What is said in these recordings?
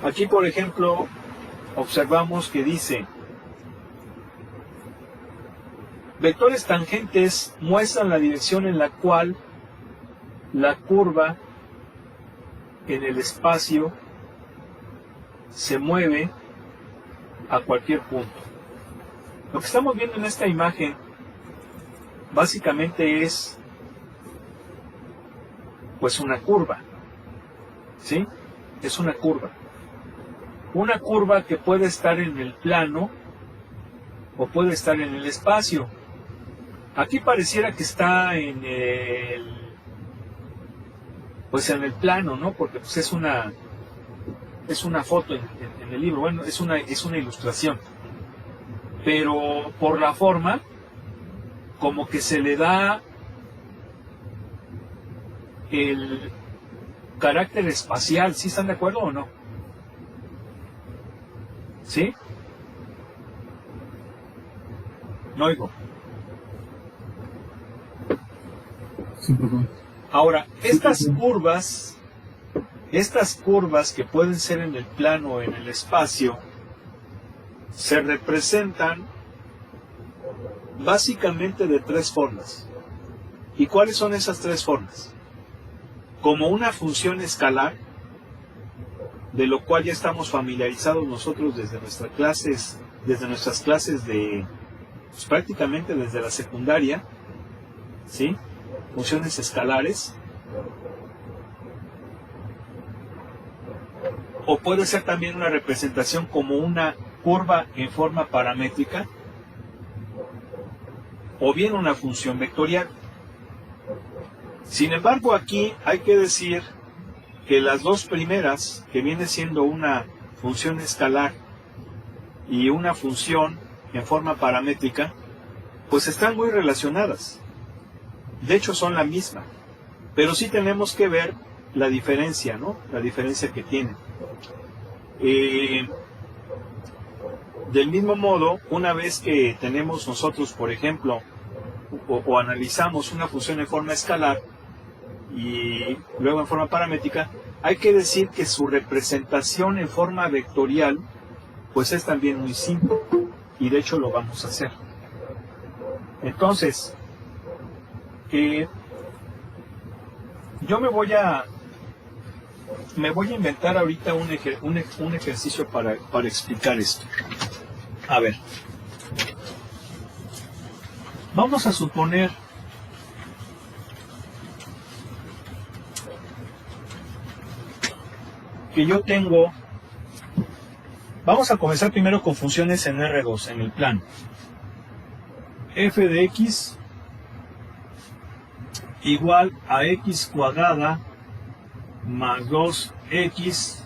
Aquí, por ejemplo, observamos que dice: vectores tangentes muestran la dirección en la cual la curva en el espacio se mueve a cualquier punto. Lo que estamos viendo en esta imagen básicamente es pues una curva, ¿sí? Es una curva. Una curva que puede estar en el plano o puede estar en el espacio. Aquí pareciera que está en el plano, ¿no? Porque pues es una foto en el libro. Bueno, es una ilustración. Pero por la forma, como que se le da el carácter espacial. ¿Sí están de acuerdo o no? ¿Sí? No oigo. Ahora, estas curvas que pueden ser en el plano o en el espacio, se representan básicamente de tres formas. ¿Y cuáles son esas tres formas? Como una función escalar, de lo cual ya estamos familiarizados nosotros desde nuestras clases de, pues prácticamente desde la secundaria, ¿sí? Funciones escalares. O puede ser también una representación como una curva en forma paramétrica, o bien una función vectorial. Sin embargo, aquí hay que decir que las dos primeras, que viene siendo una función escalar y una función en forma paramétrica, pues están muy relacionadas. De hecho son la misma, pero sí tenemos que ver la diferencia, ¿no? La diferencia que tienen. Del mismo modo, una vez que tenemos nosotros, por ejemplo, o analizamos una función en forma escalar y luego en forma paramétrica, hay que decir que su representación en forma vectorial pues es también muy simple, y de hecho lo vamos a hacer. Entonces, yo me voy a inventar ahorita un ejercicio para explicar esto. A ver, vamos a suponer que yo tengo, vamos a comenzar primero con funciones en R2, en el plano. F de x igual a x cuadrada más 2x,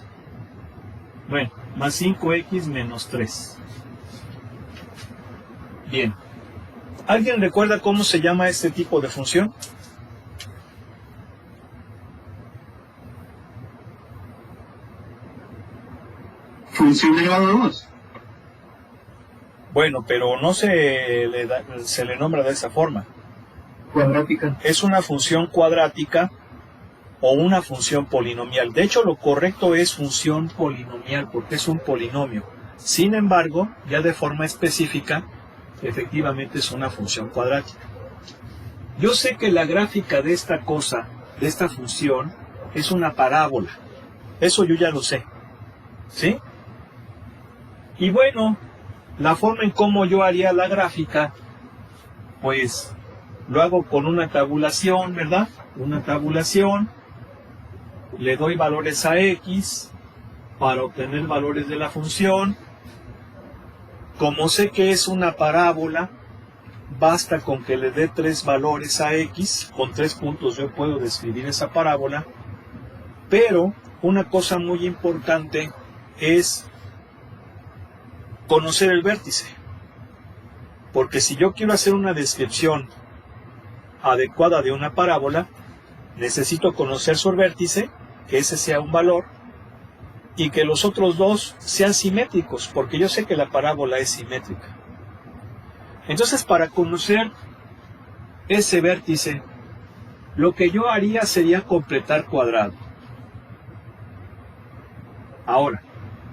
bueno, más 5x menos 3. Bien. ¿Alguien recuerda cómo se llama este tipo de función? Función elevado a 2. Bueno, pero no se le nombra de esa forma. Cuadrática. Es una función cuadrática o una función polinomial. De hecho, lo correcto es función polinomial porque es un polinomio. Sin embargo, ya de forma específica, efectivamente es una función cuadrática. Yo sé que la gráfica de esta cosa, de esta función, es una parábola. Eso yo ya lo sé. ¿Sí? Y bueno, la forma en cómo yo haría la gráfica, pues lo hago con una tabulación, ¿verdad? Una tabulación. Le doy valores a x para obtener valores de la función. Como sé que es una parábola, basta con que le dé 3 valores a x. Con 3 puntos yo puedo describir esa parábola. Pero una cosa muy importante es conocer el vértice. Porque si yo quiero hacer una descripción adecuada de una parábola, necesito conocer su vértice, que ese sea un valor, y que los otros dos sean simétricos, porque yo sé que la parábola es simétrica. Entonces, para conocer ese vértice, lo que yo haría sería completar cuadrado. Ahora,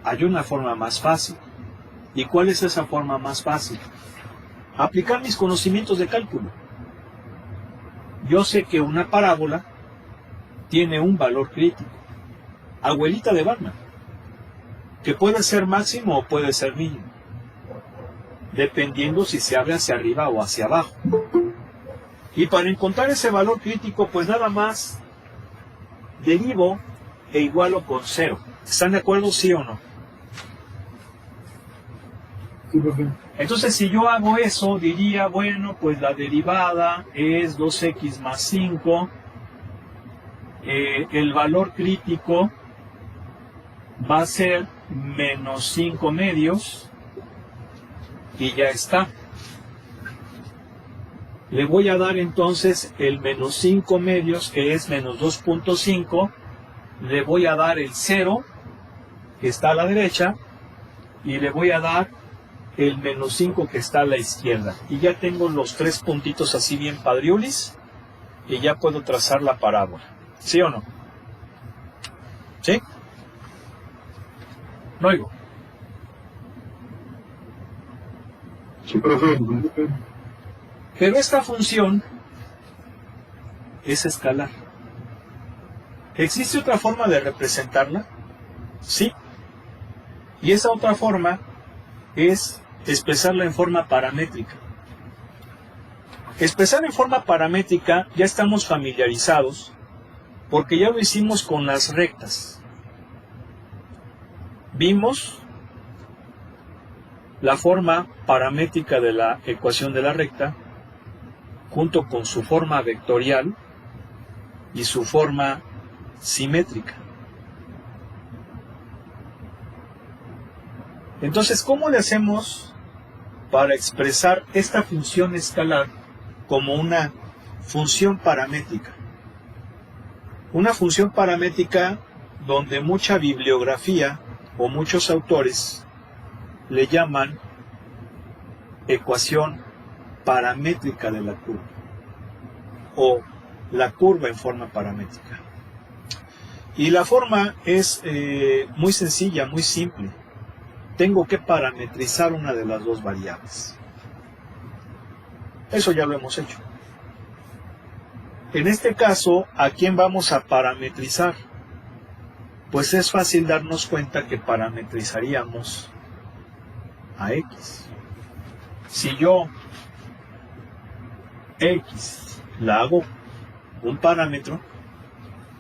Hay una forma más fácil. ¿Y cuál es esa forma más fácil? Aplicar mis conocimientos de cálculo. Yo sé que una parábola tiene un valor crítico. Abuelita de Batman. Que puede ser máximo o puede ser mínimo. Dependiendo si se abre hacia arriba o hacia abajo. Y para encontrar ese valor crítico, pues nada más derivo e igualo con 0. ¿Están de acuerdo, sí o no? Sí, profe. Entonces, si yo hago eso, diría, bueno, pues la derivada es 2x más 5. El valor crítico va a ser menos 5 medios. Y ya está. Le voy a dar entonces el menos 5 medios, que es menos 2.5. Le voy a dar el 0, que está a la derecha. Y le voy a dar el menos 5 que está a la izquierda. Y ya tengo los 3 puntitos así bien padriulis. Y ya puedo trazar la parábola. ¿Sí o no? ¿Sí? No oigo. Sí, profe. Pero esta función es escalar. ¿Existe otra forma de representarla? Sí. Y esa otra forma es expresarla en forma paramétrica. Expresar en forma paramétrica ya estamos familiarizados porque ya lo hicimos con las rectas. Vimos la forma paramétrica de la ecuación de la recta junto con su forma vectorial y su forma simétrica. Entonces, ¿cómo le hacemos para expresar esta función escalar como una función paramétrica? Una función paramétrica donde mucha bibliografía o muchos autores le llaman ecuación paramétrica de la curva o la curva en forma paramétrica. Y la forma es muy sencilla, muy simple. Tengo que parametrizar una de las dos variables. Eso ya lo hemos hecho. En este caso, ¿a quién vamos a parametrizar? Pues es fácil darnos cuenta que parametrizaríamos a X. Si yo X la hago un parámetro,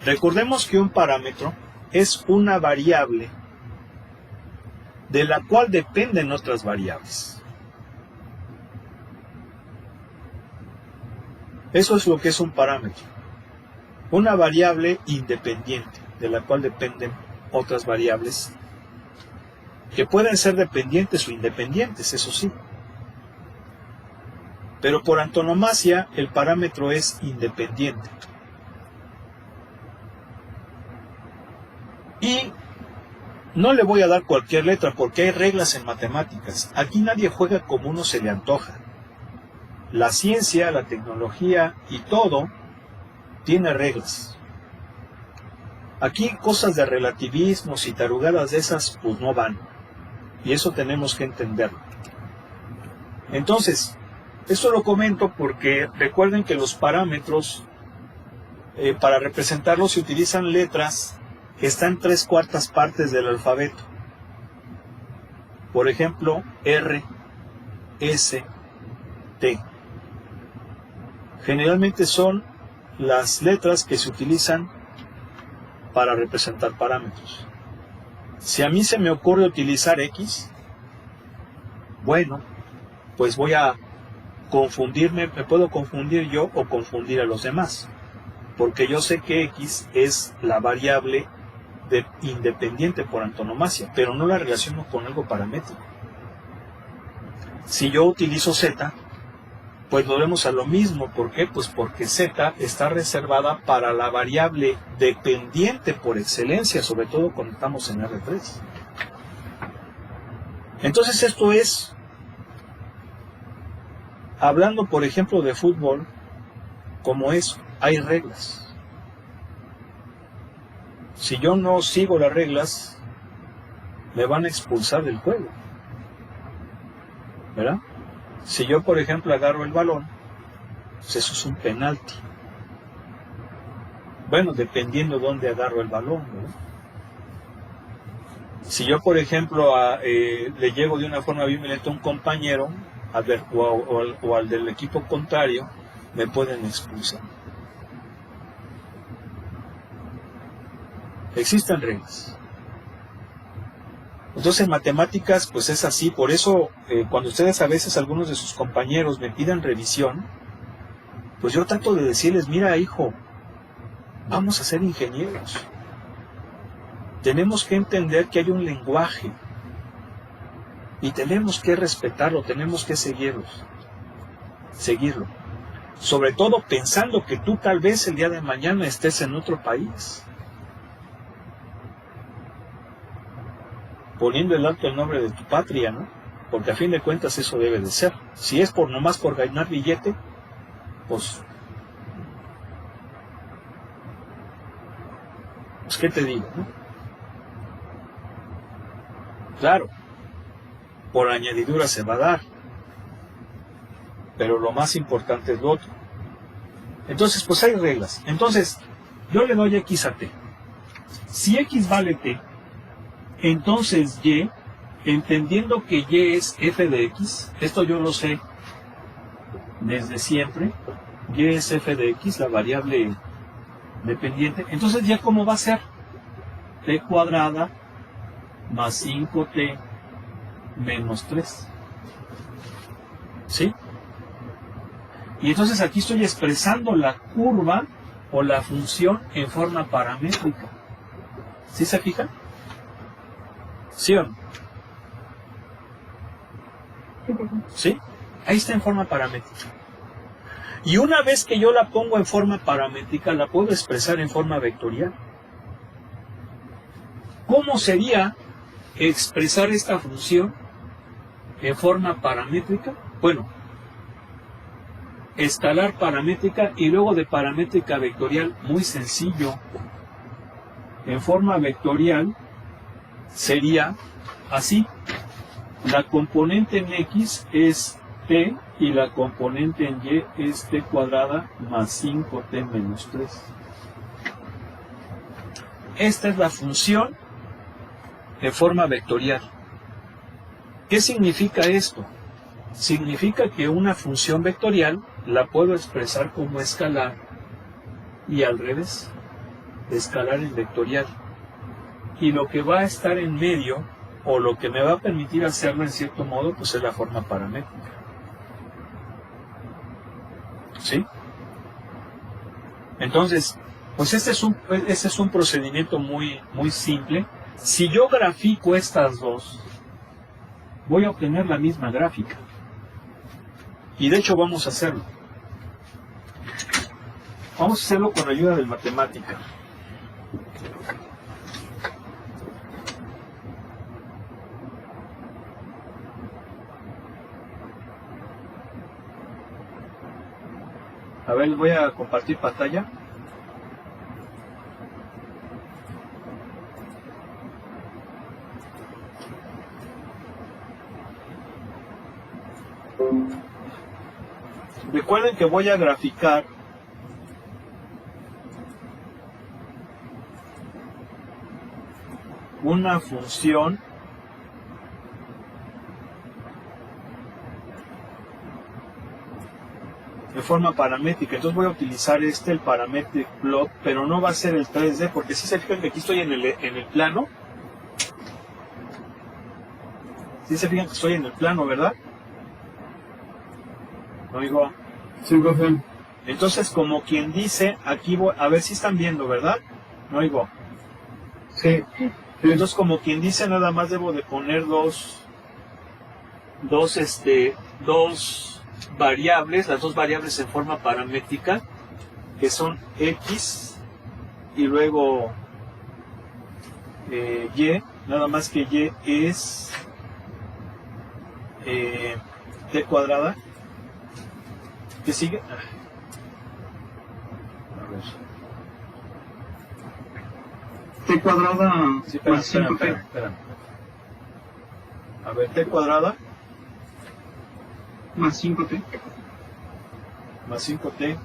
recordemos que un parámetro es una variable de la cual dependen otras variables. Eso es lo que es un parámetro. Una variable independiente, de la cual dependen otras variables, que pueden ser dependientes o independientes, eso sí. Pero por antonomasia, el parámetro es independiente. Y no le voy a dar cualquier letra porque hay reglas en matemáticas. Aquí nadie juega como uno se le antoja. La ciencia, la tecnología y todo tiene reglas. Aquí cosas de relativismos y tarugadas de esas pues no van. Y eso tenemos que entenderlo. Entonces, esto lo comento porque recuerden que los parámetros para representarlos se utilizan letras que están 3/4 partes del alfabeto. Por ejemplo, R, S, T. Generalmente son las letras que se utilizan para representar parámetros. Si a mí se me ocurre utilizar X, bueno, pues voy a confundirme, me puedo confundir yo o confundir a los demás, porque yo sé que X es la variable independiente por antonomasia, pero no la relaciono con algo paramétrico. Si yo utilizo Z, pues volvemos a lo mismo. ¿Por qué? Pues porque Z está reservada para la variable dependiente por excelencia, sobre todo cuando estamos en R3. Entonces esto es, hablando por ejemplo de fútbol, como eso, hay reglas. Si yo no sigo las reglas, me van a expulsar del juego, ¿verdad? Si yo, por ejemplo, agarro el balón, pues eso es un penalti. Bueno, dependiendo dónde agarro el balón, ¿verdad? Si yo, por ejemplo, le llego de una forma bien violenta a un compañero o al del equipo contrario, me pueden expulsar. Existen reglas. Entonces en matemáticas pues es así, por eso cuando ustedes a veces algunos de sus compañeros me piden revisión, pues yo trato de decirles, mira hijo, vamos a ser ingenieros. Tenemos que entender que hay un lenguaje y tenemos que respetarlo, tenemos que seguirlo. Sobre todo pensando que tú tal vez el día de mañana estés en otro país. Poniendo en alto el nombre de tu patria, ¿no? Porque a fin de cuentas eso debe de ser. Si es nomás por ganar billete, pues ¿qué te digo, no? Claro, por añadidura se va a dar, pero lo más importante es lo otro. Entonces, pues hay reglas. Entonces, yo le doy X a T. Si X vale T, entonces Y, entendiendo que Y es f de X, esto yo lo sé desde siempre, Y es f de X, la variable dependiente, entonces ya cómo va a ser, T cuadrada más 5T menos 3, ¿sí? Y entonces aquí estoy expresando la curva o la función en forma paramétrica, ¿sí se fijan? ¿Sí o no? ¿Sí? Ahí está en forma paramétrica. Y una vez que yo la pongo en forma paramétrica, la puedo expresar en forma vectorial. ¿Cómo sería expresar esta función en forma paramétrica? Bueno, escalar paramétrica y luego de paramétrica vectorial, muy sencillo. En forma vectorial sería así. La componente en X es T y la componente en Y es T cuadrada más 5T menos 3. Esta es la función de forma vectorial. ¿Qué significa esto? Significa que una función vectorial la puedo expresar como escalar y al revés, escalar en vectorial. Y lo que va a estar en medio, o lo que me va a permitir hacerlo en cierto modo, pues es la forma paramétrica. ¿Sí? Entonces, pues este es un procedimiento muy simple. Si yo grafico estas dos, voy a obtener la misma gráfica. Y de hecho vamos a hacerlo. Vamos a hacerlo con ayuda del matemática. A ver, voy a compartir pantalla. Recuerden que voy a graficar una función de forma paramétrica. Entonces voy a utilizar el parametric plot, pero no va a ser el 3D, porque si se fijan que aquí estoy en el plano. Si se fijan que estoy en el plano, ¿verdad? ¿No digo? Sí, profe. Entonces, como quien dice, aquí voy, a ver si están viendo, ¿verdad? ¿No digo? Sí. Entonces, como quien dice, nada más debo de poner dos variables, las dos variables en forma paramétrica, que son X y luego Y, nada más que Y es T cuadrada. ¿Qué sigue? A ver. T cuadrada Sí, espérame, más 5T. espérame. A ver, t cuadrada más 5t más 5t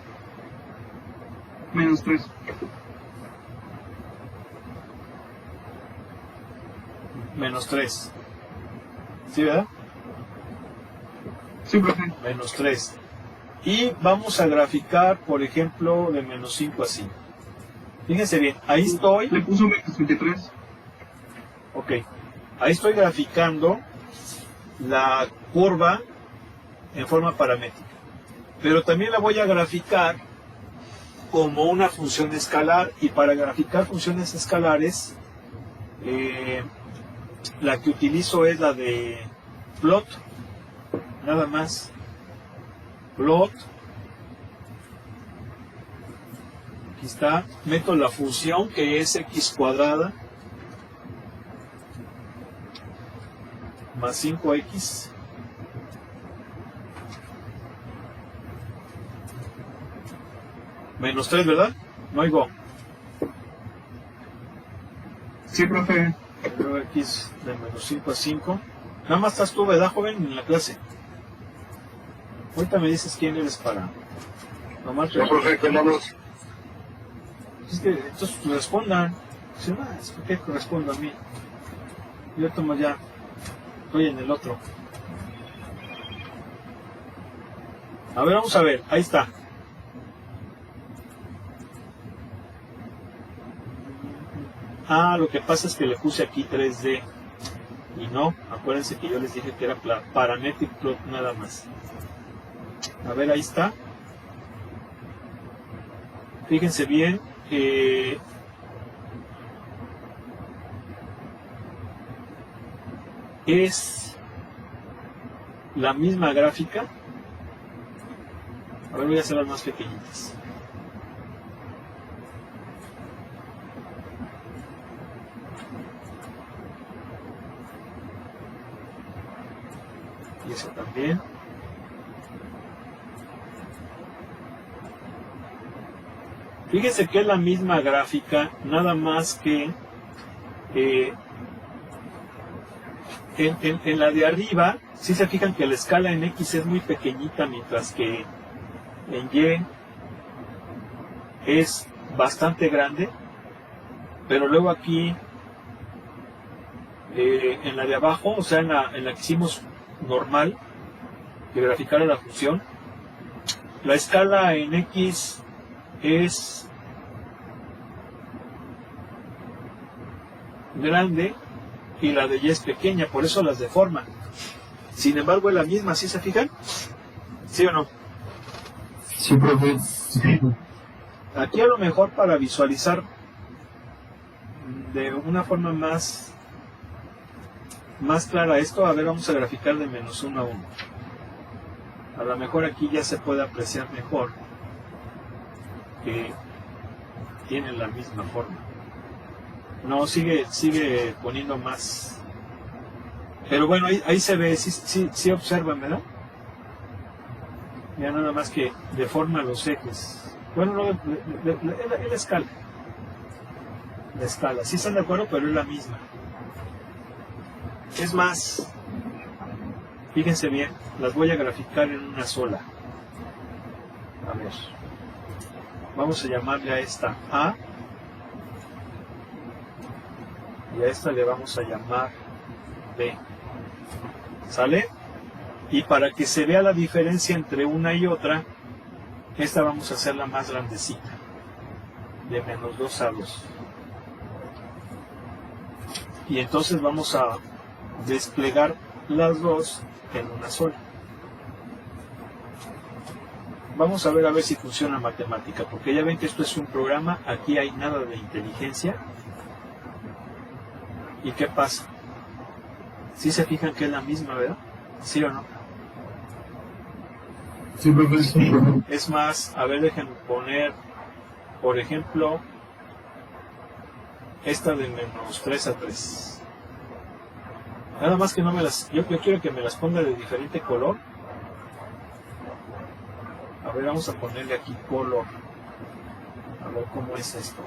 menos 3. menos 3. ¿Sí, verdad? Sí, profe. Menos 3. Y vamos a graficar, por ejemplo, de menos 5 a 5. Fíjense bien, ahí estoy. Le puso menos 23. Ok, ahí estoy graficando la curva en forma paramétrica. Pero también la voy a graficar como una función escalar. Y para graficar funciones escalares, la que utilizo es la de plot. Nada más. Plot. Aquí está. Meto la función que es x cuadrada más 5x menos 3, ¿verdad? No oigo. Sí, profe. Luego x de menos 5 a 5. Nada más estás tú, ¿verdad, joven? En la clase. Ahorita me dices quién eres para... Nomás No, profe, quedamos. Es que entonces respondan. Si no, es que respondo a mí. Yo tomo ya. Estoy en el otro. A ver, vamos a ver. Ahí está. Ah, lo que pasa es que le puse aquí 3D. Y no, acuérdense que yo les dije que era parametric plot nada más. A ver, ahí está. Fíjense bien. Es la misma gráfica. A ver, voy a hacerlas más pequeñitas. Y eso también. Fíjense que es la misma gráfica, nada más que en la de arriba, si se fijan que la escala en X es muy pequeñita, mientras que en Y es bastante grande, pero luego aquí en la de abajo, o sea en la que hicimos normal, de graficar la función, la escala en X es grande y la de Y es pequeña, por eso las deforman. Sin embargo es la misma, ¿sí se fijan? ¿Sí o no? Sí, profe. Sí. Aquí a lo mejor para visualizar de una forma más clara esto, a ver, vamos a graficar de menos 1 a 1. A lo mejor aquí ya se puede apreciar mejor que tienen la misma forma. No, sigue poniendo más. Pero bueno, ahí se ve, sí observan, ¿verdad? Ya nada más que deforma los ejes. Bueno, no, es la escala. La escala, sí están de acuerdo, pero es la misma. Es más, fíjense bien, las voy a graficar en una sola. A ver. Vamos a llamarle a esta A. Y a esta le vamos a llamar B. ¿Sale? Y para que se vea la diferencia entre una y otra, esta vamos a hacerla más grandecita. De menos 2 a 2. Y entonces vamos a desplegar las dos en una sola. Vamos a ver si funciona matemática, porque ya ven que esto es un programa, aquí hay nada de inteligencia. ¿Y qué pasa? ¿Sí se fijan que es la misma, verdad? ¿Sí o no? Sí, profe. Sí, profe. Es más, a ver, déjenme poner, por ejemplo, esta de menos 3 a 3. Nada más que no me las... Yo quiero que me las ponga de diferente color. A ver, vamos a ponerle aquí color. A ver cómo es esto.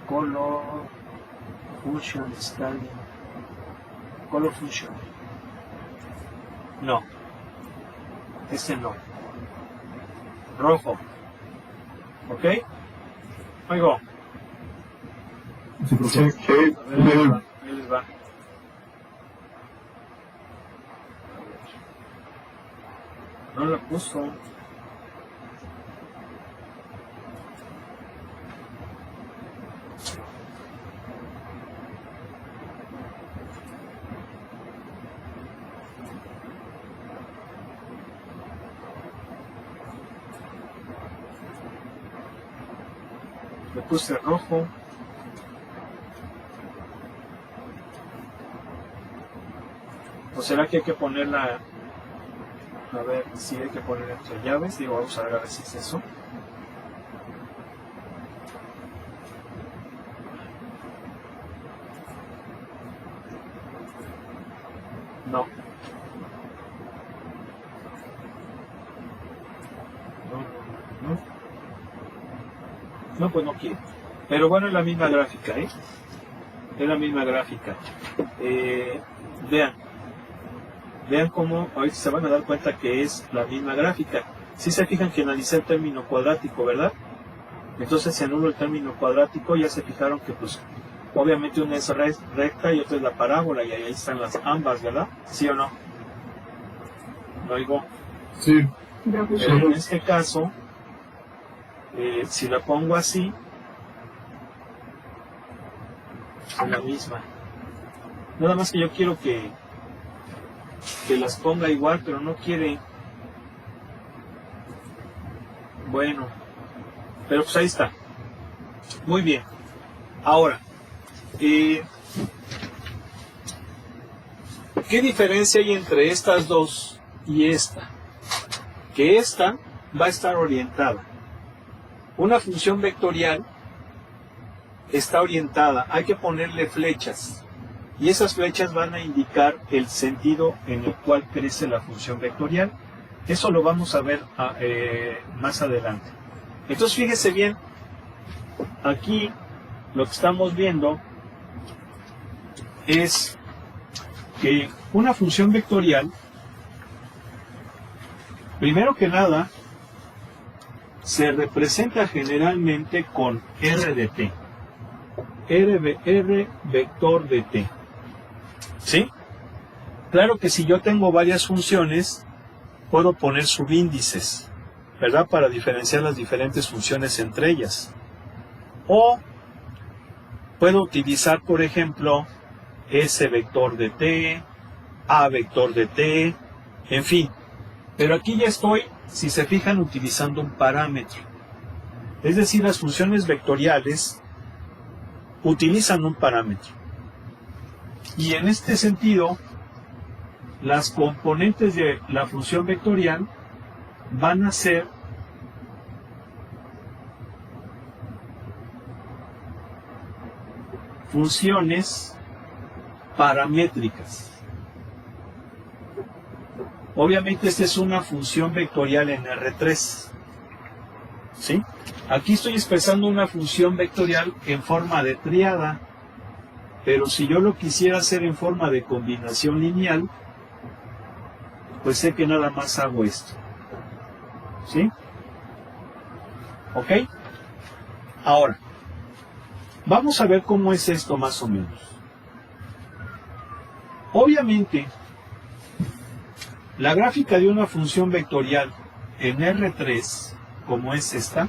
Color, Fusion, Scaling. color function. No. Este no. Rojo. ¿Ok? Oigo. Sí, profe. Ahí les va. No la puso. Le puse rojo. ¿O será que hay que ponerla? A ver si hay que poner entre llaves. Digo, vamos a ver si es eso. No. No, pues no quiere. Pero bueno, es la misma gráfica, ¿eh? Es la misma gráfica. Vean cómo ahorita se van a dar cuenta que es la misma gráfica. Si se fijan que analicé el término cuadrático, ¿verdad? Entonces se anula el término cuadrático, ya se fijaron que pues obviamente una es recta y otra es la parábola y ahí están las ambas, ¿verdad? ¿Sí o no? ¿Lo oigo? Sí. Pero en este caso, si la pongo así, es la misma. Nada más que yo quiero que las ponga igual, pero no quiere. Bueno, pero pues ahí está. Muy bien. Ahora, ¿qué diferencia hay entre estas dos y esta? Que esta va a estar orientada. Una función vectorial está orientada, hay que ponerle flechas. Y esas flechas van a indicar el sentido en el cual crece la función vectorial. Eso lo vamos a ver más adelante. Entonces fíjese bien, aquí lo que estamos viendo es que una función vectorial, primero que nada, se representa generalmente con R de t. R vector de t. ¿Sí? Claro que si yo tengo varias funciones, puedo poner subíndices, ¿verdad? Para diferenciar las diferentes funciones entre ellas. O puedo utilizar, por ejemplo, S vector de t, A vector de t, en fin. Pero aquí ya estoy, si se fijan, utilizando un parámetro. Es decir, las funciones vectoriales utilizan un parámetro. Y en este sentido, las componentes de la función vectorial van a ser funciones paramétricas. Obviamente esta es una función vectorial en R3. ¿Sí? Aquí estoy expresando una función vectorial en forma de tríada, pero si yo lo quisiera hacer en forma de combinación lineal, pues sé que nada más hago esto. ¿Sí? ¿Ok? Ahora, vamos a ver cómo es esto más o menos. Obviamente, la gráfica de una función vectorial en R3, como es esta,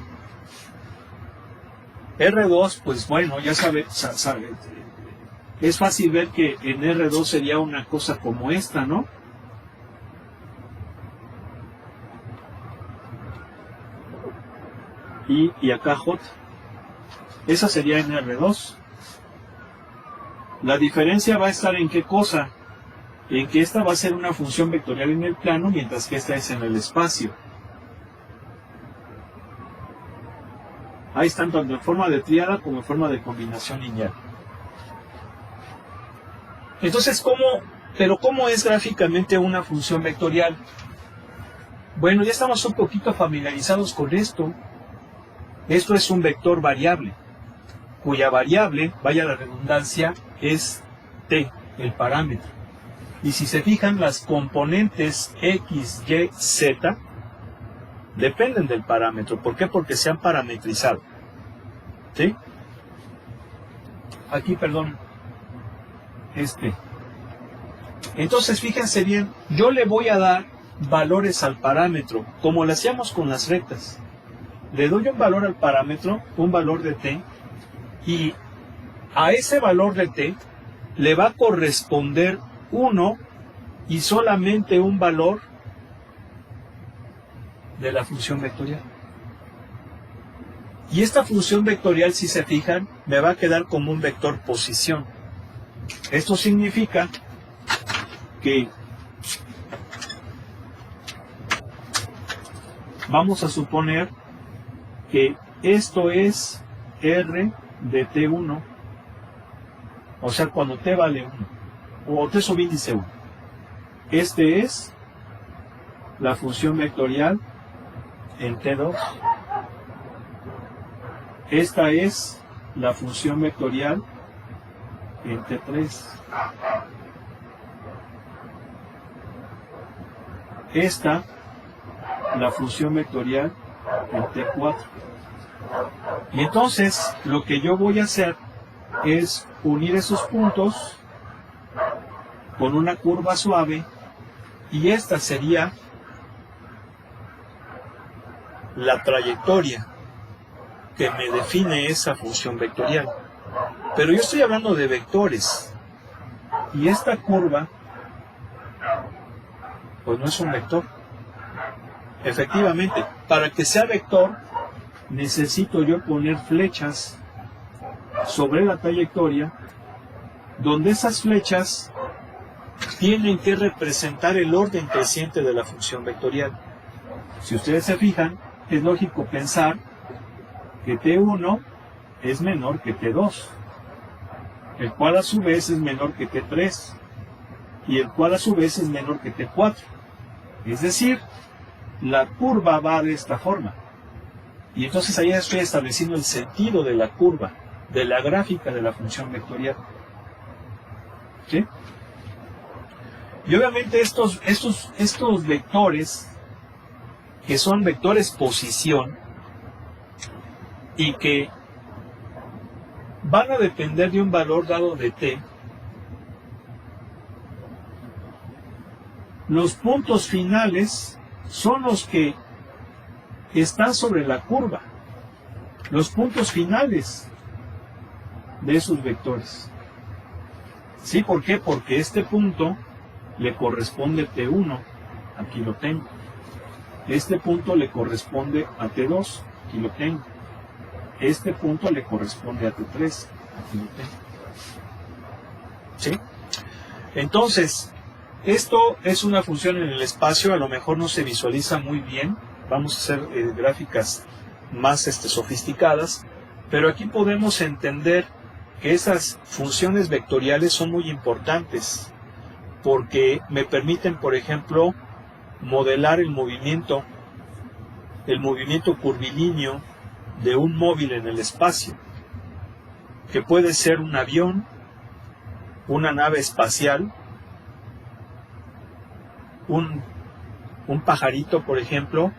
R2, pues bueno, ya sabe, es fácil ver que en R2 sería una cosa como esta, ¿no? Y acá J. Esa sería en R2. La diferencia va a estar en qué cosa. En que esta va a ser una función vectorial en el plano, mientras que esta es en el espacio. Ahí están tanto en forma de tríada como en forma de combinación lineal. Entonces, ¿cómo es gráficamente una función vectorial? Bueno, ya estamos un poquito familiarizados con esto. Esto es un vector variable, cuya variable, vaya la redundancia, es t, el parámetro. Y si se fijan, las componentes x, y, z dependen del parámetro. ¿Por qué? Porque se han parametrizado. ¿Sí? Aquí, perdón. Entonces, fíjense bien, yo le voy a dar valores al parámetro, como lo hacíamos con las rectas. Le doy un valor al parámetro, un valor de t, y a ese valor de t le va a corresponder 1 y solamente un valor de la función vectorial. Y esta función vectorial, si se fijan, me va a quedar como un vector posición. Esto significa que vamos a suponer que esto es R de T1, o sea, cuando T vale 1, o T subíndice 1. Este es la función vectorial en T2. Esta es la función vectorial en T3. Esta, la función vectorial en T4. Y entonces, lo que yo voy a hacer es unir esos puntos con una curva suave, y esta sería la trayectoria que me define esa función vectorial. Pero yo estoy hablando de vectores, y esta curva pues no es un vector. Efectivamente, para que sea vector necesito yo poner flechas sobre la trayectoria, donde esas flechas tienen que representar el orden creciente de la función vectorial. Si ustedes se fijan, es lógico pensar que T1 es menor que T2, el cual a su vez es menor que T3, y el cual a su vez es menor que T4. Es decir, la curva va de esta forma. Y entonces ahí estoy estableciendo el sentido de la curva, de la gráfica de la función vectorial. ¿Sí? Y obviamente estos vectores, que son vectores posición, y que van a depender de un valor dado de t, los puntos finales son los que están sobre la curva, los puntos finales de esos vectores. ¿Sí? ¿Por qué? Porque este punto le corresponde a T1, aquí lo tengo. Este punto le corresponde a T2, aquí lo tengo. Este punto le corresponde a T3, aquí lo tengo. ¿Sí? Entonces, esto es una función en el espacio, a lo mejor no se visualiza muy bien, vamos a hacer gráficas más sofisticadas, pero aquí podemos entender que esas funciones vectoriales son muy importantes, porque me permiten, por ejemplo, modelar el movimiento curvilíneo de un móvil en el espacio, que puede ser un avión, una nave espacial, un pajarito, por ejemplo,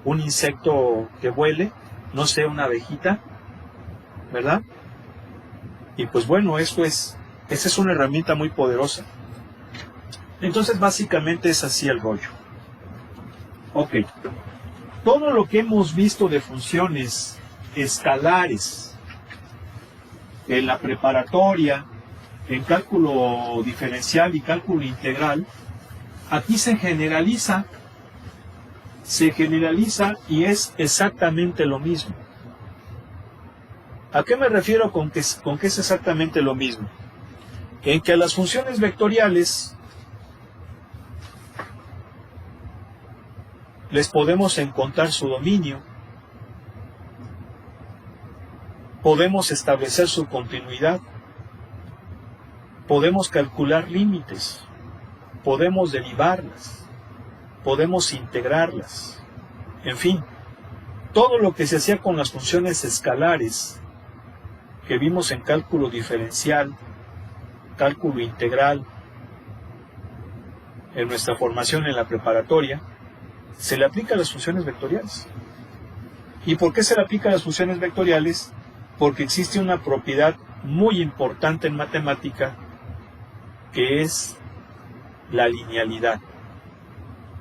un insecto que vuele, no sé, una abejita, ¿verdad? Y pues bueno, esa es una herramienta muy poderosa. Entonces básicamente es así el rollo. Ok, todo lo que hemos visto de funciones escalares en la preparatoria, en cálculo diferencial y cálculo integral, aquí se generaliza y es exactamente lo mismo. ¿A qué me refiero con que es exactamente lo mismo? En que a las funciones vectoriales les podemos encontrar su dominio, podemos establecer su continuidad, podemos calcular límites, podemos derivarlas, podemos integrarlas, en fin, todo lo que se hacía con las funciones escalares que vimos en cálculo diferencial, cálculo integral en nuestra formación en la preparatoria, se le aplica a las funciones vectoriales. ¿Y por qué se le aplica a las funciones vectoriales? Porque existe una propiedad muy importante en matemática que es la linealidad,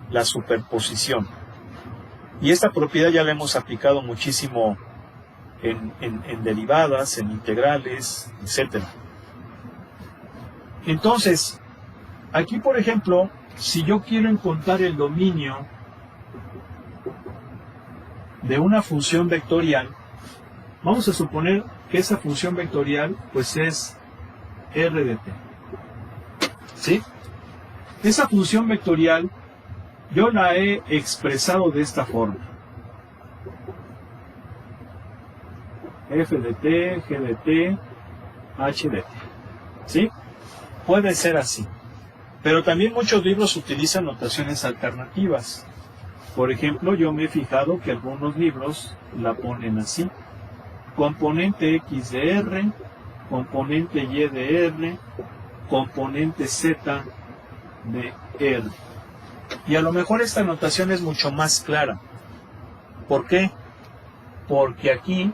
la superposición. Y esta propiedad ya la hemos aplicado muchísimo en derivadas, en integrales, etc. Entonces, aquí por ejemplo, si yo quiero encontrar el dominio de una función vectorial, vamos a suponer que esa función vectorial pues es r de t. ¿Sí? Esa función vectorial yo la he expresado de esta forma. F de t, g de t, h de t. ¿Sí? Puede ser así. Pero también muchos libros utilizan notaciones alternativas. Por ejemplo, yo me he fijado que algunos libros la ponen así. Componente x de r, componente y de r, componente z de r. Y a lo mejor esta notación es mucho más clara. ¿Por qué? Porque aquí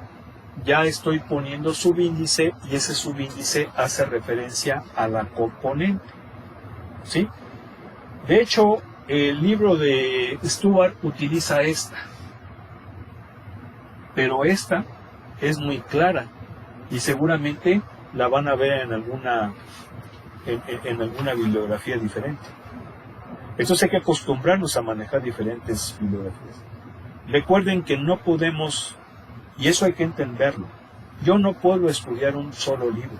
ya estoy poniendo subíndice y ese subíndice hace referencia a la componente. ¿Sí? De hecho, el libro de Stuart utiliza esta. Pero esta es muy clara y seguramente la van a ver en alguna bibliografía diferente. Entonces hay que acostumbrarnos a manejar diferentes bibliografías. Recuerden que no podemos, y eso hay que entenderlo, yo no puedo estudiar un solo libro.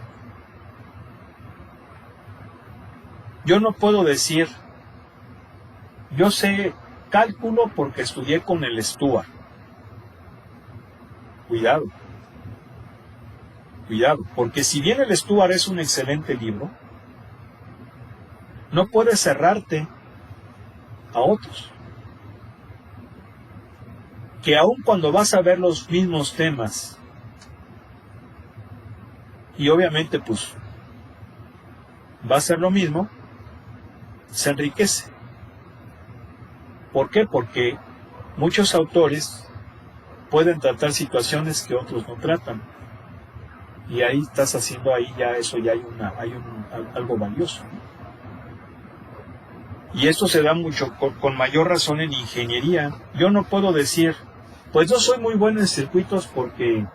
Yo no puedo decir, yo sé cálculo porque estudié con el Stuart. Cuidado. Cuidado, porque si bien el Stuart es un excelente libro, no puedes cerrarte a otros. Que aun cuando vas a ver los mismos temas, y obviamente pues va a ser lo mismo, se enriquece. ¿Por qué? Porque muchos autores pueden tratar situaciones que otros no tratan. Y ahí estás haciendo, ahí ya eso ya hay algo valioso. Y esto se da mucho, con mayor razón en ingeniería. Yo no puedo decir, pues yo soy muy bueno en circuitos porque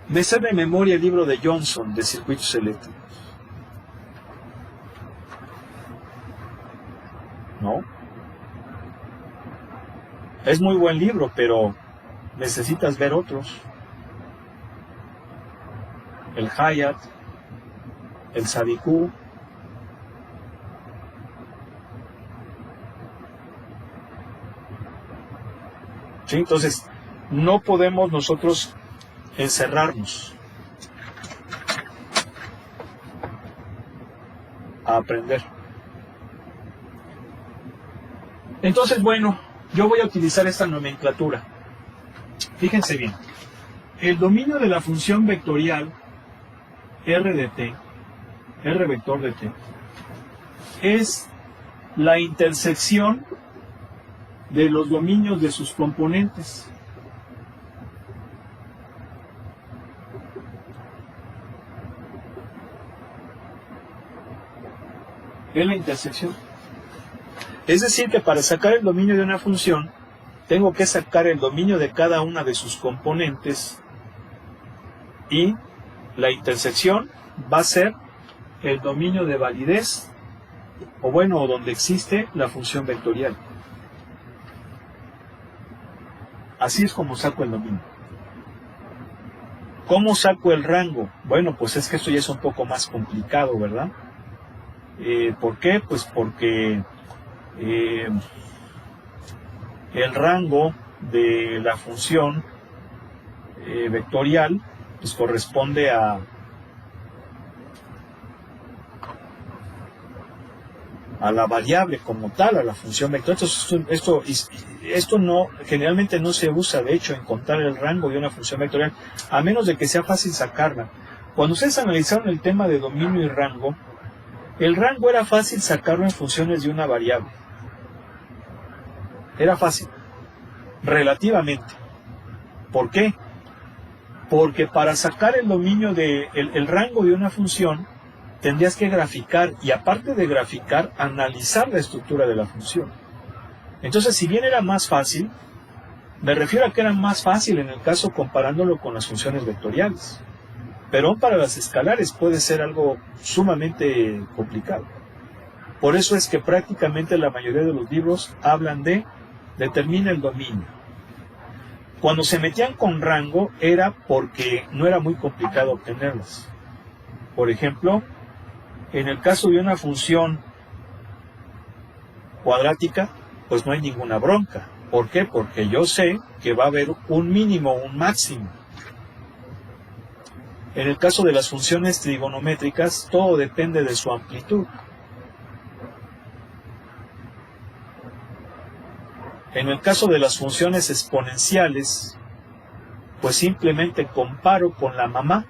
me sé de memoria el libro de Johnson de circuitos eléctricos. ¿No? Es muy buen libro, pero necesitas ver otros. El Hayat, el Sadikú. ¿Sí? Entonces, no podemos nosotros encerrarnos a aprender. Entonces, bueno, yo voy a utilizar esta nomenclatura. Fíjense bien. El dominio de la función vectorial r de t, r vector de t, es la intersección de los dominios de sus componentes. Es la intersección. Es decir, que para sacar el dominio de una función, tengo que sacar el dominio de cada una de sus componentes y la intersección va a ser el dominio de validez, o bueno, donde existe la función vectorial. Así es como saco el dominio. ¿Cómo saco el rango? Bueno, pues es que esto ya es un poco más complicado, ¿verdad? ¿Por qué? Pues porque el rango de la función vectorial pues corresponde a la variable como tal, a la función vectorial. Esto no, generalmente no se usa, de hecho, encontrar el rango de una función vectorial, a menos de que sea fácil sacarla. Cuando ustedes analizaron el tema de dominio y rango, El rango era fácil sacarlo en funciones de una variable. Era fácil, relativamente. ¿Por qué? Porque para sacar el dominio el rango de una función, tendrías que graficar, y aparte de graficar, analizar la estructura de la función. Entonces, si bien era más fácil, me refiero a que era más fácil en el caso comparándolo con las funciones vectoriales. Pero aún para las escalares puede ser algo sumamente complicado. Por eso es que prácticamente la mayoría de los libros hablan de determina el dominio. Cuando se metían con rango era porque no era muy complicado obtenerlas. Por ejemplo, en el caso de una función cuadrática, pues no hay ninguna bronca. ¿Por qué? Porque yo sé que va a haber un mínimo o un máximo. En el caso de las funciones trigonométricas, todo depende de su amplitud. En el caso de las funciones exponenciales, pues simplemente comparo con la mamá,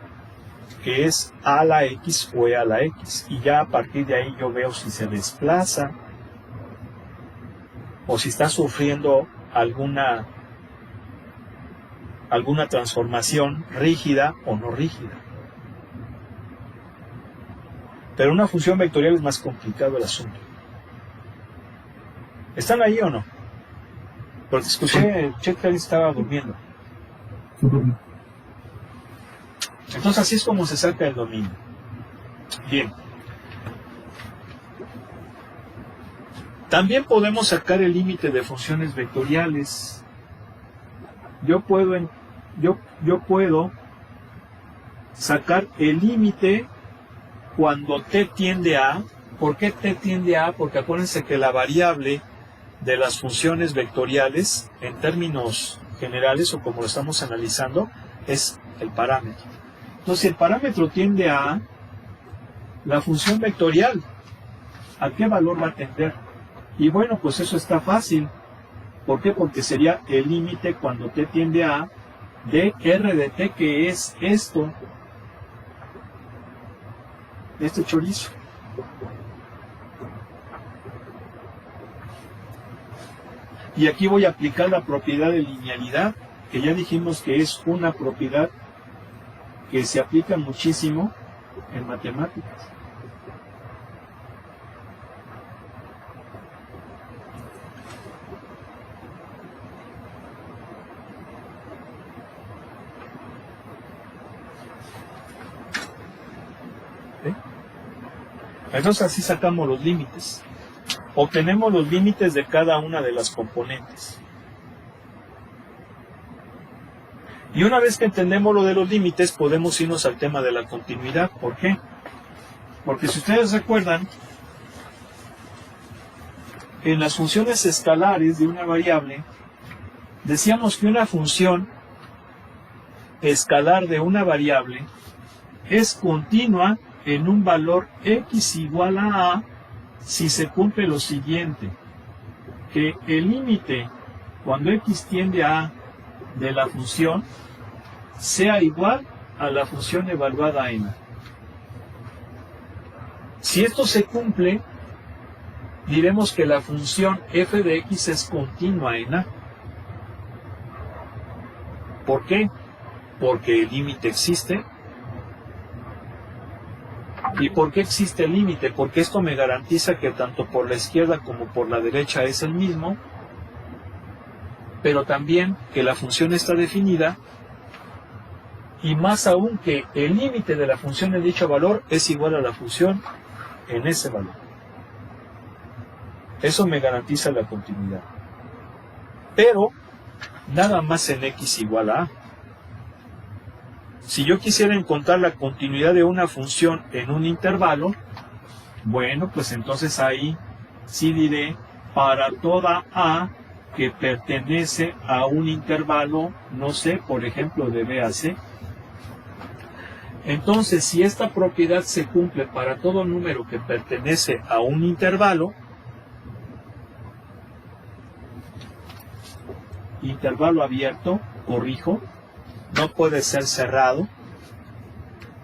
que es a la x o e a la x, y ya a partir de ahí yo veo si se desplaza o si está sufriendo alguna transformación rígida o no rígida. Pero una función vectorial es más complicado el asunto. ¿Están ahí o no? Porque escuché, Chet estaba durmiendo. Entonces así es como se saca el dominio. Bien. También podemos sacar el límite de funciones vectoriales. Yo puedo sacar el límite cuando t tiende a. ¿Por qué t tiende a? Porque acuérdense que la variable de las funciones vectoriales, en términos generales o como lo estamos analizando, es el parámetro. Entonces, si el parámetro tiende a la función vectorial, ¿a qué valor va a tender? Y bueno, pues eso está fácil. ¿Por qué? Porque sería el límite cuando t tiende a de r de t, que es esto, este chorizo. Y aquí voy a aplicar la propiedad de linealidad, que ya dijimos que es una propiedad que se aplica muchísimo en matemáticas. ¿Sí? Entonces así sacamos los límites. Obtenemos los límites de cada una de las componentes. Y una vez que entendemos lo de los límites, podemos irnos al tema de la continuidad. ¿Por qué? Porque si ustedes recuerdan, en las funciones escalares de una variable, decíamos que una función escalar de una variable es continua en un valor x igual a si se cumple lo siguiente, que el límite cuando x tiende a A de la función sea igual a la función evaluada en A. Si esto se cumple, diremos que la función f de x es continua en A. ¿Por qué? Porque el límite existe. ¿Y por qué existe el límite? Porque esto me garantiza que tanto por la izquierda como por la derecha es el mismo, pero también que la función está definida, y más aún que el límite de la función en dicho valor es igual a la función en ese valor. Eso me garantiza la continuidad. Pero nada más en x igual a A. Si yo quisiera encontrar la continuidad de una función en un intervalo, bueno, pues entonces ahí sí diré para toda A que pertenece a un intervalo, no sé, por ejemplo, de B a C. Entonces, si esta propiedad se cumple para todo número que pertenece a un intervalo abierto, corrijo, no puede ser cerrado.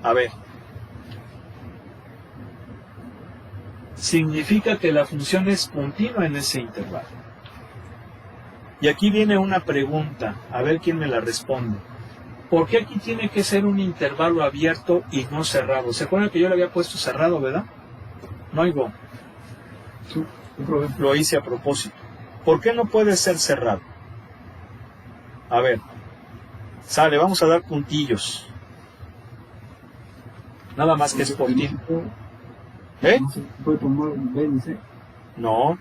A ver, significa que la función es continua en ese intervalo. Y aquí viene una pregunta, a ver quién me la responde. ¿Por qué aquí tiene que ser un intervalo abierto y no cerrado? ¿Se acuerdan que yo le había puesto cerrado, verdad? No oigo. Sí, sin problema. Lo hice a propósito. ¿Por qué no puede ser cerrado? A ver. Sale, vamos a dar puntillos. Nada más que es por ti. ¿Eh? No se puede tomar B ni C. No,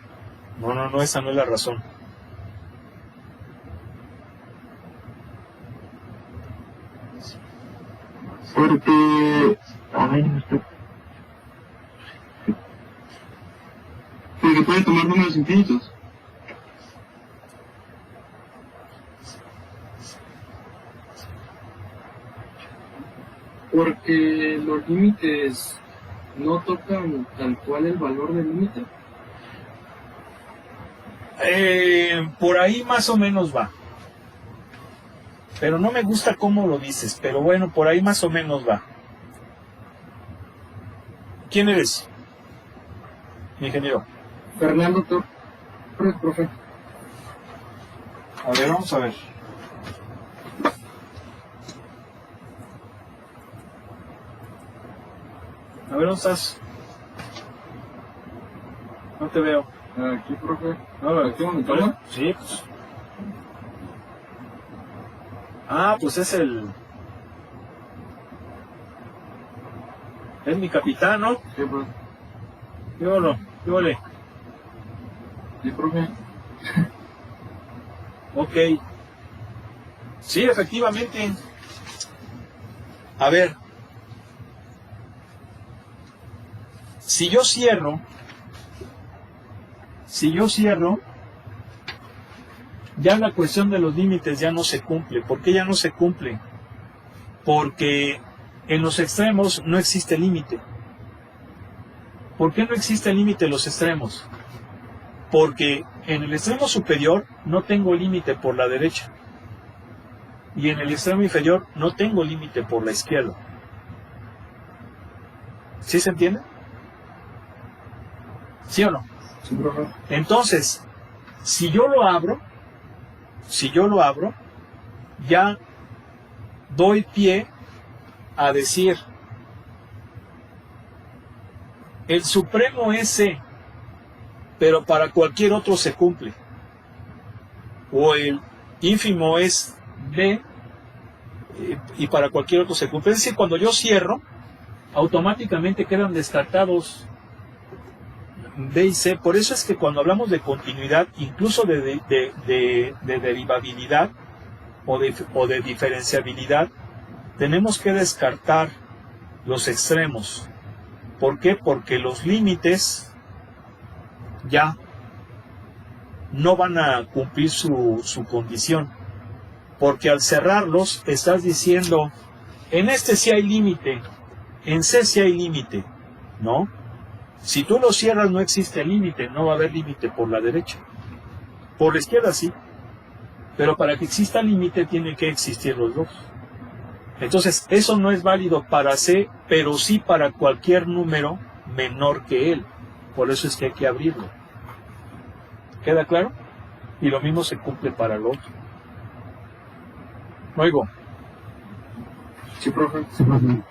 esa no es la razón. Porque, a ver, porque puede tomar números infinitos. Porque los límites no tocan tal cual el valor del límite. Por ahí más o menos va. Pero no me gusta cómo lo dices, pero bueno, por ahí más o menos va. ¿Quién eres? Ingeniero. Fernando Torres, profe. A ver, vamos a ver. A ver, ¿dónde estás? No te veo. Aquí, profe. ¿Aquí donde toma? Sí, pues. Ah, pues es mi capitán, ¿no? Sí, profe. ¿Qué ole? Sí, profe. Ok. Sí, efectivamente. A ver. Si yo cierro, ya la cuestión de los límites ya no se cumple. ¿Por qué ya no se cumple? Porque en los extremos no existe límite. ¿Por qué no existe límite en los extremos? Porque en el extremo superior no tengo límite por la derecha. Y en el extremo inferior no tengo límite por la izquierda. ¿Sí se entiende? ¿Sí o no? Sí, profe. Entonces, si yo lo abro, ya doy pie a decir, el supremo es C, pero para cualquier otro se cumple. O el ínfimo es D, y para cualquier otro se cumple. Es decir, cuando yo cierro, automáticamente quedan descartados D y C. Por eso es que cuando hablamos de continuidad, incluso de derivabilidad o de diferenciabilidad, tenemos que descartar los extremos. ¿Por qué? Porque los límites ya no van a cumplir su condición. Porque al cerrarlos estás diciendo, en este sí hay límite, en C sí hay límite, ¿no? Si tú lo cierras no existe límite, no va a haber límite por la derecha. Por la izquierda sí, pero para que exista límite tiene que existir los dos. Entonces eso no es válido para C, pero sí para cualquier número menor que él. Por eso es que hay que abrirlo. ¿Queda claro? Y lo mismo se cumple para el otro. Oigo. Sí, profe. Sí, profe.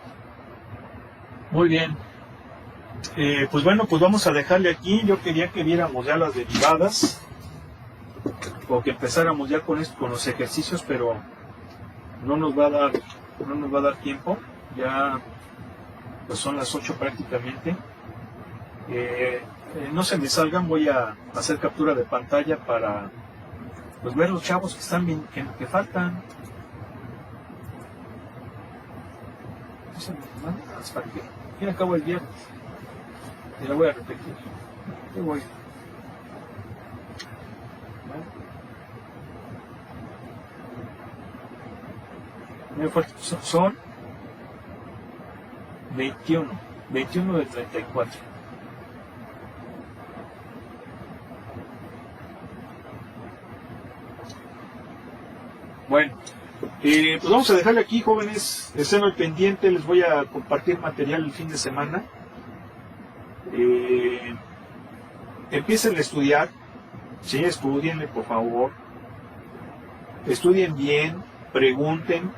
Muy bien. Pues bueno, pues vamos a dejarle aquí. Yo quería que viéramos ya las derivadas, o que empezáramos ya con los ejercicios, pero no nos va a dar tiempo. Ya pues son las 8 prácticamente. No se me salgan, voy a hacer captura de pantalla para pues ver los chavos que están bien, que faltan. Hasta que ya acabo el viernes. Y la voy a repetir. Yo voy. Son 21 de 34. Bueno, pues vamos a dejarle aquí, jóvenes. Estén al pendiente, les voy a compartir material el fin de semana. Empiecen a estudiar, sí, estudienle por favor, estudien bien, pregunten,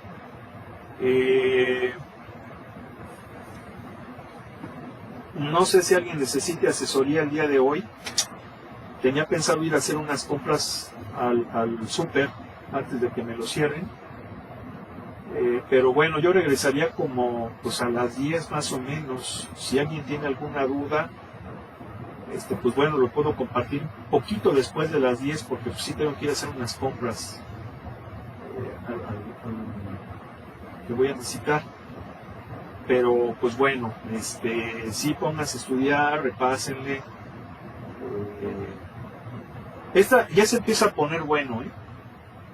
no sé si alguien necesite asesoría el día de hoy. Tenía pensado ir a hacer unas compras al súper antes de que me lo cierren. Pero bueno, yo regresaría como pues a las 10 más o menos. Si alguien tiene alguna duda, pues bueno, lo puedo compartir un poquito después de las 10 porque pues, sí tengo que ir a hacer unas compras que voy a necesitar. Pero pues bueno, sí pónganse a estudiar, repásenle. Esta ya se empieza a poner bueno,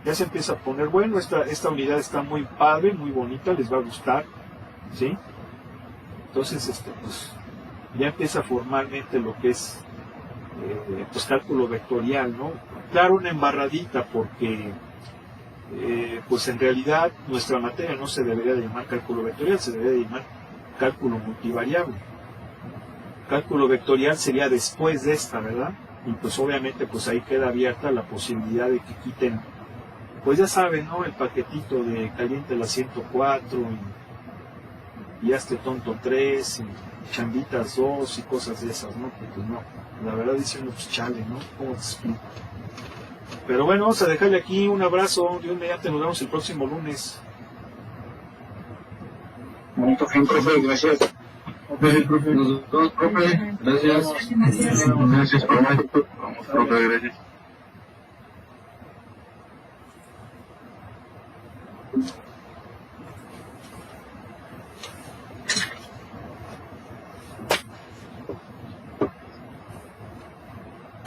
ya se empieza a poner bueno. Esta unidad está muy padre, muy bonita, les va a gustar, ¿sí? Entonces, pues ya empieza formalmente lo que es pues cálculo vectorial, ¿no? Claro, una embarradita porque pues en realidad nuestra materia no se debería de llamar cálculo vectorial, se debería de llamar cálculo multivariable. Cálculo vectorial sería después de esta, ¿verdad? Y pues obviamente pues ahí queda abierta la posibilidad de que quiten, pues ya saben, ¿no? El paquetito de caliente la 104 y hazte tonto 3 y chambitas 2 y cosas de esas, ¿no? Pues no, la verdad diciendo pues chale, ¿no? ¿Cómo te explico? Pero bueno, vamos a dejarle aquí un abrazo, Dios mediante, nos vemos el próximo lunes. Bonito fin, profe, gracias. Nosotros, profe, gracias. Gracias, profe. Vamos, profe, gracias.